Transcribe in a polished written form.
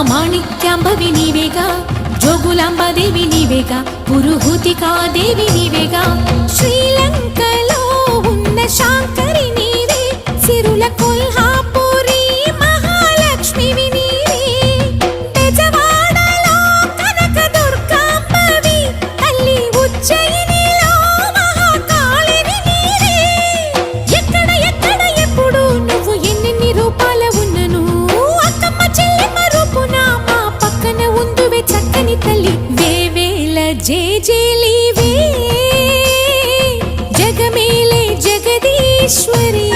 మాణిక్యాంబవి నీవేగా, జోగులాంబాదేవి నీవేగా, పురుహూతికాదేవి నీవేగా. శ్రీలంకలో ఉన్న శాంకరి నీవే, సిరుల కొల్హాపురి మహాలక్ష్మివి నీవే. బెజవాడలో కనక దుర్గాంబవి, తల్లి ఉజ్జయినిలో మహాకాళిని నీవే. ఎక్కడ ఎక్కడ ఎప్పుడు నువ్వు ఎన్నెన్ని రూపాల ఉన్నను, అక్కమ్మ చెల్లెమ్మ రూపున మా పక్కన ఉందువే చక్కని తల్లి. వేవేల జేజేలివే, జగమేలే జగదీశ్వరి.